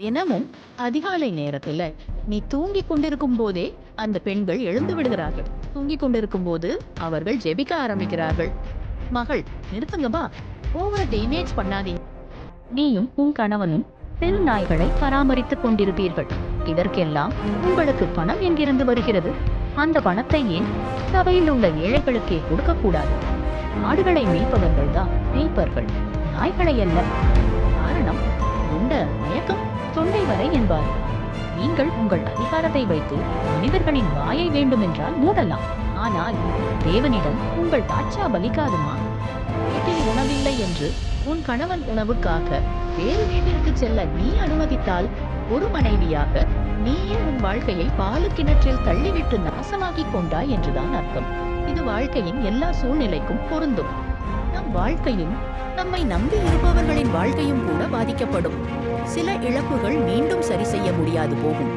தினமும் அதிகாலை நேரத்துல நீ தூங்கிக் கொண்டிருக்கும் போதே அந்த பெண்கள் எழுந்து விடுகிறார்கள். தூங்கிக் கொண்டிருக்கும் போது அவர்கள் ஜெபிக்க ஆரம்பிக்கிறார்கள். மகள், நிறுத்துங்கப்பா, ஓவர் டேமேஜ் பண்ணாதீங்க. நீயும் உன் கணவனும் தெரு நாய்களை பராமரித்துக் கொண்டிருப்பீர்கள். இதற்கெல்லாம் உங்களுக்கு பணம் எங்கிருந்து வருகிறது? அந்த பணத்தை ஏன் சபையில் உள்ள ஏழைகளுக்கே கொடுக்கக்கூடாது? ஆடுகளை மேய்ப்பவர்கள் தான் மேய்ப்பர்கள், நாய்களை அல்ல. காரணம், உண்ட மயக்கம் தொண்டை வரை என்பார். நீங்கள் உங்கள் அதிகாரத்தை வைத்து மனிதர்களின் வாயை வேண்டுமென்றால் மூடலாம். ஆனால் தேவனிடம் உங்கள் தாட்சா பலிக்காதுமா? வீட்டில் உணவில்லை என்று உன் கணவன் உணவுக்காக வேறு வீட்டிற்கு செல்ல நீ அனுமதித்தால், ஒரு மனைவியாக நீயே உன் வாழ்க்கையை பாலு கிணற்றில் தள்ளிவிட்டு நாசமாக்கிக் கொண்டாய் என்றுதான் அர்த்தம். இது வாழ்க்கையின் எல்லா சூழ்நிலைக்கும் பொருந்தும். நம் வாழ்க்கையும் நம்மை நம்பி இருப்பவர்களின் வாழ்க்கையும் கூட பாதிக்கப்படும். சில இழப்புகள் மீண்டும் சரி செய்ய முடியாது போகும்.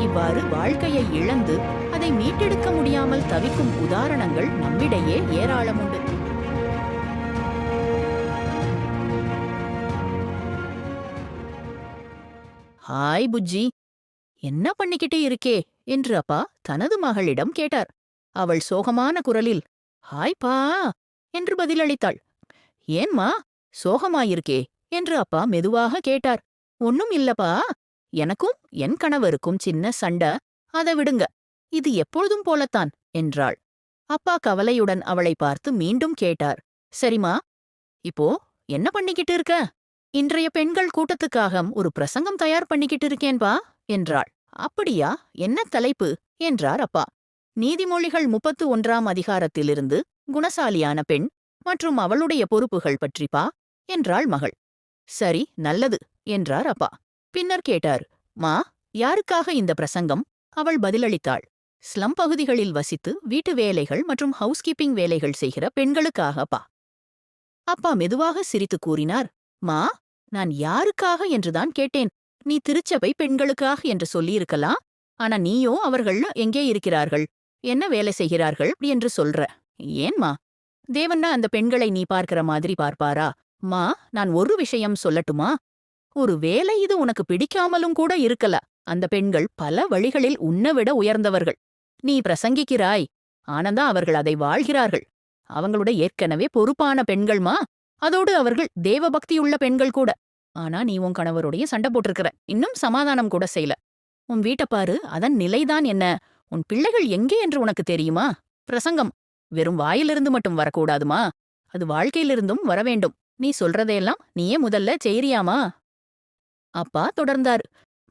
இவ்வாறு வாழ்க்கையை இழந்து அதை மீட்டெடுக்க முடியாமல் தவிக்கும் உதாரணங்கள் நம்மிடையே ஏராளம் உண்டு. ஹாய் புஜ்ஜி, என்ன பண்ணிக்கிட்டே இருக்கே என்று அப்பா தனது மகளிடம் கேட்டார். அவள் சோகமான குரலில் ஹாய்ப்பா என்று பதிலளித்தாள். ஏன்மா சோகமாயிருக்கே என்று அப்பா மெதுவாக கேட்டார். ஒன்னும் இல்லப்பா, எனக்கும் என் கணவருக்கும் சின்ன சண்டை, அதை விடுங்க, இது எப்பொழுதும் போலத்தான் என்றாள். அப்பா கவலையுடன் அவளை பார்த்து மீண்டும் கேட்டார். சரிம்மா, இப்போ என்ன பண்ணிக்கிட்டு இருக்க? இன்றைய பெண்கள் கூட்டத்துக்காக ஒரு பிரசங்கம் தயார் பண்ணிக்கிட்டு இருக்கேன்பா என்றாள். அப்படியா, என்ன தலைப்பு என்றார் அப்பா. நீதிமொழிகள் 31ஆம் அதிகாரத்திலிருந்து குணசாலியான பெண் மற்றும் அவளுடைய பொறுப்புகள் பற்றிப்பா என்றாள் மகள். சரி, நல்லது என்றார் அப்பா. பின்னர் கேட்டார், மா, யாருக்காக இந்த பிரசங்கம்? அவள் பதிலளித்தாள். ஸ்லம் பகுதிகளில் வசித்து வீட்டு வேலைகள் மற்றும் ஹவுஸ்கீப்பிங் வேலைகள் செய்கிற பெண்களுக்காக அப்பா. அப்பா மெதுவாக சிரித்து கூறினார், மா, நான் யாருக்காக என்றுதான் கேட்டேன். நீ திருச்சபை பெண்களுக்காக என்று சொல்லியிருக்கலாம். ஆனா நீயோ அவர்கள் எங்கே இருக்கிறார்கள், என்ன வேலை செய்கிறார்கள் என்று சொல்ற. ஏன்மா? தேவன்னா அந்த பெண்களை நீ பார்க்கிற மாதிரி பார்ப்பாரா? மா, நான் ஒரு விஷயம் சொல்லட்டுமா? ஒரு வேலை இது உனக்கு பிடிக்காமலும் கூட இருக்கல. அந்த பெண்கள் பல வழிகளில் உன்னை விட உயர்ந்தவர்கள். நீ பிரசங்கிக்கிறாய், ஆனந்தான் அவர்கள் அதை வாழ்கிறார்கள். அவங்களோட ஏற்கனவே பொறுப்பான பெண்கள்மா. அதோடு அவர்கள் தேவபக்தியுள்ள பெண்கள் கூட. ஆனா நீ உன் கணவருடைய சண்டை போட்டிருக்கிற, இன்னும் சமாதானம் கூட செய்யல. உன் வீட்டப்பாரு, அதன் நிலைதான் என்ன? உன் பிள்ளைகள் எங்கே என்று உனக்கு தெரியுமா? பிரசங்கம் வெறும் வாயிலிருந்து மட்டும் வரக்கூடாதுமா, அது வாழ்க்கையிலிருந்தும் வரவேண்டும். நீ சொல்றதையெல்லாம் நீயே முதல்ல செய்றியாமா? அப்பா தொடர்ந்தார்.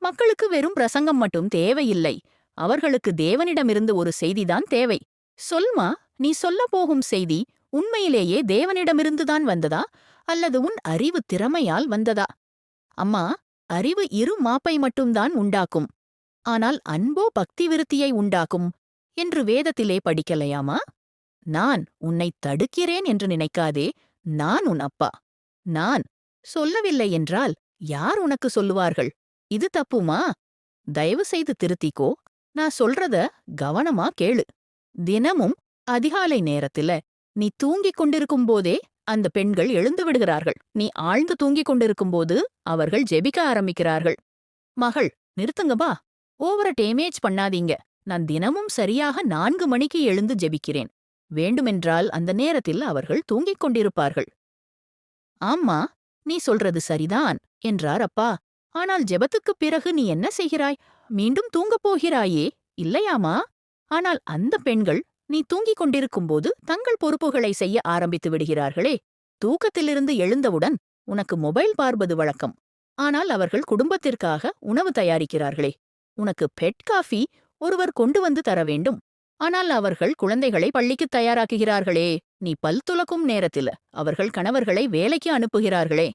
மக்களுக்கு வெறும் பிரசங்கம் மட்டும் தேவையில்லை. அவர்களுக்கு தேவனிடமிருந்து ஒரு செய்திதான் தேவை. சொல்மா, நீ சொல்ல போகும் செய்தி உண்மையிலேயே தேவனிடமிருந்துதான் வந்ததா அல்லது உன் அறிவு திறமையால் வந்ததா? அம்மா, அறிவு இரு மாப்பை மட்டும்தான் உண்டாக்கும், ஆனால் அன்போ பக்தி விருத்தியை உண்டாக்கும் என்று வேதத்திலே படிக்கலையாமா? நான் உன்னை தடுக்கிறேன் என்று நினைக்காதே. நான் உன் அப்பா. நான் சொல்லவில்லை என்றால் யார் உனக்கு சொல்லுவார்கள்? இது தப்புமா? தயவு செய்து திருத்திக்கோ. நான் சொல்றத கவனமா கேளு. தினமும் அதிகாலை நேரத்துல நீ தூங்கிக் கொண்டிருக்கும் போதே அந்த பெண்கள் எழுந்து விடுகிறார்கள். நீ ஆழ்ந்து தூங்கிக் கொண்டிருக்கும்போது அவர்கள் ஜெபிக்க ஆரம்பிக்கிறார்கள். மகள், நிறுத்துங்கப்பா, ஓவர டேமேஜ் பண்ணாதீங்க. நான் தினமும் சரியாக 4 மணிக்கு எழுந்து ஜெபிக்கிறேன். வேண்டுமென்றால் அந்த நேரத்தில் அவர்கள் தூங்கிக் கொண்டிருப்பார்கள். ஆம்மா, நீ சொல்றது சரிதான் என்றார் அப்பா. ஆனால் ஜெபத்துக்குப் பிறகு நீ என்ன செய்கிறாய்? மீண்டும் தூங்கப் போகிறாயே, இல்லையாமா? ஆனால் அந்த பெண்கள் நீ தூங்கிக் கொண்டிருக்கும்போது தங்கள் பொறுப்புகளை செய்ய ஆரம்பித்து விடுகிறார்களே. தூக்கத்திலிருந்து எழுந்தவுடன் உனக்கு மொபைல் பார்ப்பது வழக்கம். ஆனால் அவர்கள் குடும்பத்திற்காக உணவு தயாரிக்கிறார்களே. உனக்கு பெட் காஃபி ஒருவர் கொண்டு வந்து தர வேண்டும். ஆனால் அவர்கள் குழந்தைகளை பள்ளிக்கு தயாராக்குகிறார்களே. நீ பல் துலக்கும் நேரத்தில் அவர்கள் கணவர்களை வேலைக்கு அனுப்புகிறார்களே.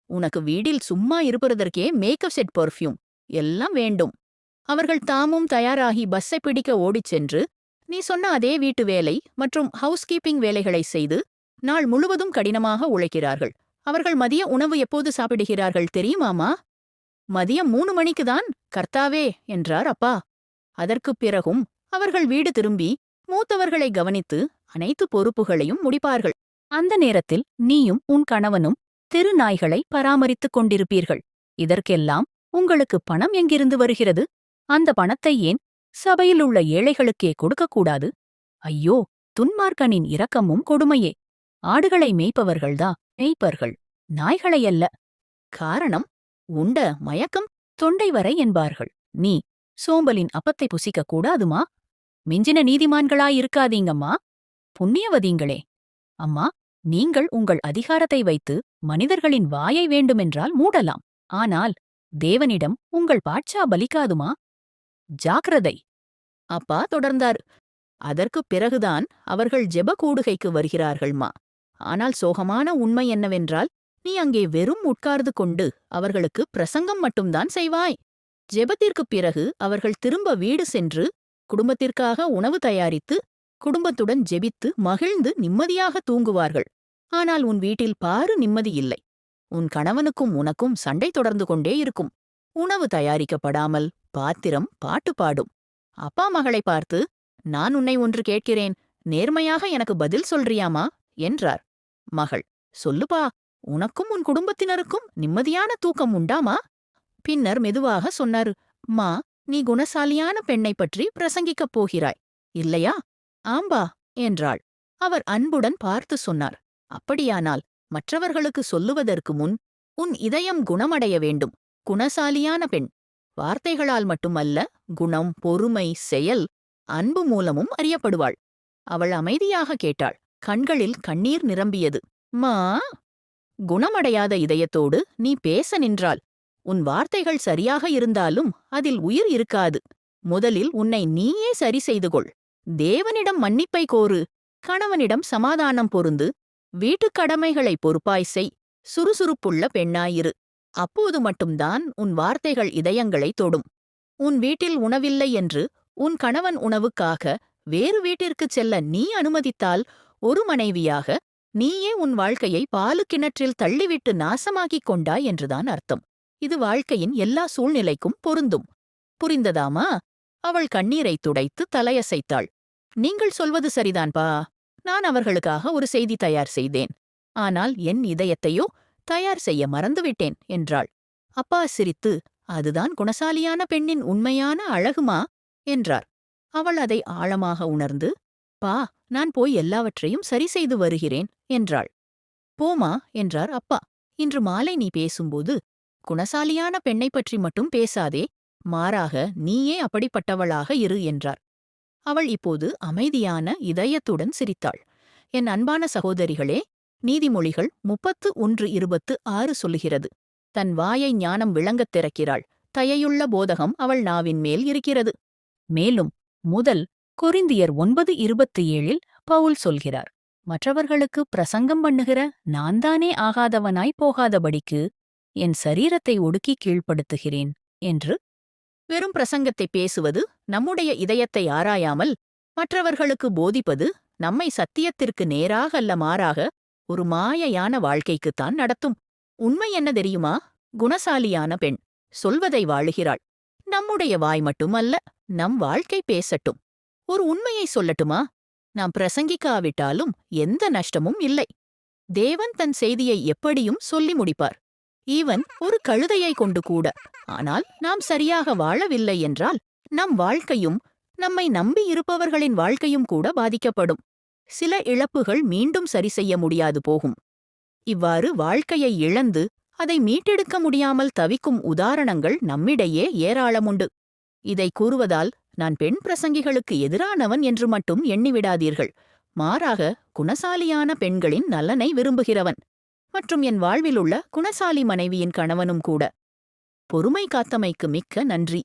உனக்கு வீடில் சும்மா இருப்பதற்கே மேக்கப் செட், பெர்ஃப்யூம் எல்லாம் வேண்டும். அவர்கள் தாமும் தயாராகி பஸ்ஸை பிடிக்க ஓடிச் சென்று நீ சொன்ன அதே வீட்டு வேலை மற்றும் ஹவுஸ்கீப்பிங் வேலைகளை செய்து நாள் முழுவதும் கடினமாக உழைக்கிறார்கள். அவர்கள் மதிய உணவு எப்போது சாப்பிடுகிறார்கள் தெரியுமாமா? மதியம் 3 மணிக்குதான். கர்த்தாவே என்றார் அப்பா. அதற்குப் பிறகும் அவர்கள் வீடு திரும்பி மூத்தவர்களை கவனித்து அனைத்து பொறுப்புகளையும் முடிப்பார்கள். அந்த நேரத்தில் நீயும் உன் கணவனும் தெரு நாய்களை பராமரித்துக் கொண்டிருப்பீர்கள். இதற்கெல்லாம் உங்களுக்கு பணம் எங்கிருந்து வருகிறது? அந்த பணத்தை ஏன் சபையில் உள்ள ஏழைகளுக்கே கொடுக்கக்கூடாது? ஐயோ, துன்மார்க்கனின் இரக்கமும் கொடுமையே. ஆடுகளை மேய்ப்பவர்கள்தா மேய்ப்பர்கள், நாய்களையல்ல. காரணம் உண்ட மயக்கம். தொண்டை வரை என்பார்கள். நீ சோம்பலின் அப்பத்தை புசிக்க கூடாதுமா? மிஞ்சின நீதிமான்களாயிருக்காதீங்கம்மா, புண்ணியவதீங்களே. அம்மா, நீங்கள் உங்கள் அதிகாரத்தை வைத்து மனிதர்களின் வாயை வேண்டுமென்றால் மூடலாம். ஆனால் தேவனிடம் உங்கள் பாட்சா பலிக்காதுமா? ஜாக்கிரதை. அப்பா தொடர்ந்தார். அதற்குப் பிறகுதான் அவர்கள் ஜெப கூடுகைக்கு வருகிறார்கள்மா. ஆனால் சோகமான உண்மை என்னவென்றால், நீ அங்கே வெறும் உட்கார்ந்து கொண்டு அவர்களுக்கு பிரசங்கம் மட்டும்தான் செய்வாய். ஜெபத்திற்குப் பிறகு அவர்கள் திரும்ப வீடு சென்று குடும்பத்திற்காக உணவு தயாரித்து குடும்பத்துடன் ஜெபித்து மகிழ்ந்து நிம்மதியாக தூங்குவார்கள். ஆனால் உன் வீட்டில் பாரு நிம்மதி இல்லை. உன் கணவனுக்கும் உனக்கும் சண்டை தொடர்ந்து கொண்டே இருக்கும். உணவு தயாரிக்கப்படாமல் பாத்திரம் பாட்டு பாடும். அப்பா மகளை பார்த்து, நான் உன்னை ஒன்று கேட்கிறேன், நேர்மையாக எனக்கு பதில் சொல்றியாமா என்றார். மகள், சொல்லுப்பா, உனக்கும் உன் குடும்பத்தினருக்கும் நிம்மதியான தூக்கம் உண்டாமா? பின்னர் மெதுவாக சொன்னாரு, மா, நீ குணசாலியான பெண்ணை பற்றி பிரசங்கிக்கப் போகிறாய், இல்லையா? ஆம்பா என்றாள். அவர் அன்புடன் பார்த்து சொன்னார், அப்படியானால் மற்றவர்களுக்கு சொல்லுவதற்கு முன் உன் இதயம் குணமடைய வேண்டும். குணசாலியான பெண் வார்த்தைகளால் மட்டுமல்ல, குணம், பொறுமை, செயல், அன்பு மூலமும் அறியப்படுவாள். அவள் அமைதியாக கேட்டாள். கண்களில் கண்ணீர் நிரம்பியது. மா, குணமடையாத இதயத்தோடு நீ பேச நின்றால் உன் வார்த்தைகள் சரியாக இருந்தாலும் அதில் உயிர் இருக்காது. முதலில் உன்னை நீயே சரி செய்து கொள். தேவனிடம் மன்னிப்பை கோரு. கணவனிடம் சமாதானம் பொருந்து. வீட்டுக் கடமைகளை பொறுப்பாய் செய். சுறுசுறுப்புள்ள பெண்ணாயிரு. அப்போது மட்டும்தான் உன் வார்த்தைகள் இதயங்களை தொடும். உன் வீட்டில் உணவில்லை என்று உன் கணவன் உணவுக்காக வேறு வீட்டிற்குச் செல்ல நீ அனுமதித்தால், ஒரு மனைவியாக நீயே உன் வாழ்க்கையை பாலுக்கிணற்றில் தள்ளிவிட்டு நாசமாக்கிக் கொண்டாய் என்றுதான் அர்த்தம். இது வாழ்க்கையின் எல்லா சூழ்நிலைக்கும் பொருந்தும். புரிந்ததாமா? அவள் கண்ணீரை துடைத்து தலையசைத்தாள். நீங்கள் சொல்வது சரிதான்பா. நான் அவர்களுக்காக ஒரு செய்தி தயார் செய்தேன். ஆனால் என் இதயத்தையோ தயார் செய்ய மறந்துவிட்டேன் என்றாள். அப்பா சிரித்து, அதுதான் குணசாலியான பெண்ணின் உண்மையான அழகுமா என்றார். அவள் அதை ஆழமாக உணர்ந்து, பா, நான் போய் எல்லாவற்றையும் சரி செய்து வருகிறேன் என்றாள். போமா என்றார் அப்பா. இன்று மாலை நீ பேசும்போது குணசாலியான பெண்ணை பற்றி மட்டும் பேசாதே, மாறாக நீயே அப்படிப்பட்டவளாக இரு என்றார். அவள் இப்போது அமைதியான இதயத்துடன் சிரித்தாள். என் அன்பான சகோதரிகளே, நீதிமொழிகள் 31:26 சொல்லுகிறது, தன் வாயை ஞானம் விளங்கத் திறக்கிறாள், தயையுள்ள போதகம் அவள் நாவின் மேல் இருக்கிறது. மேலும் முதல் கொரிந்தியர் 9:27 பவுல் சொல்கிறார், மற்றவர்களுக்கு பிரசங்கம் பண்ணுகிற நான்தானே ஆகாதவனாய் போகாதபடிக்கு என் சரீரத்தை ஒடுக்கி கீழ்ப்படுத்துகிறேன் என்று. வெறும் பிரசங்கத்தை பேசுவது, நம்முடைய இதயத்தை ஆராயாமல் மற்றவர்களுக்கு போதிப்பது நம்மை சத்தியத்திற்கு நேராக அல்ல, மாறாக ஒரு மாயையான வாழ்க்கைக்குத்தான் நடத்தும். உண்மை என்ன தெரியுமா? குணசாலியான பெண் சொல்வதை வாழுகிறாள். நம்முடைய வாய் மட்டுமல்ல, நம் வாழ்க்கை பேசட்டும். ஒரு உண்மையை சொல்லட்டுமா? நாம் பிரசங்கிக்காவிட்டாலும் எந்த நஷ்டமும் இல்லை. தேவன் தன் செய்தியை எப்படியும் சொல்லி முடிப்பார். ஈவன் ஒரு கழுதையை கொண்டு கூட. ஆனால் நாம் சரியாக வாழவில்லை என்றால் நம் வாழ்க்கையும் நம்மை நம்பி இருப்பவர்களின் வாழ்க்கையும் கூட பாதிக்கப்படும். சில இழப்புகள் மீண்டும் சரி செய்ய முடியாது போகும். இவ்வாறு வாழ்க்கையை இழந்து அதை மீட்டெடுக்க முடியாமல் தவிக்கும் உதாரணங்கள் நம்மிடையே ஏராளமுண்டு. இதை கூறுவதால் நான் பெண் பிரசங்கிகளுக்கு எதிரானவன் என்று மட்டும் எண்ணிவிடாதீர்கள். மாறாக குணசாலியான பெண்களின் நலனை விரும்புகிறவன் மற்றும் என் வாழ்விலுள்ள குணசாலி மனைவியின் கணவனும் கூட. பொறுமை காத்தமைக்கு மிக்க நன்றி.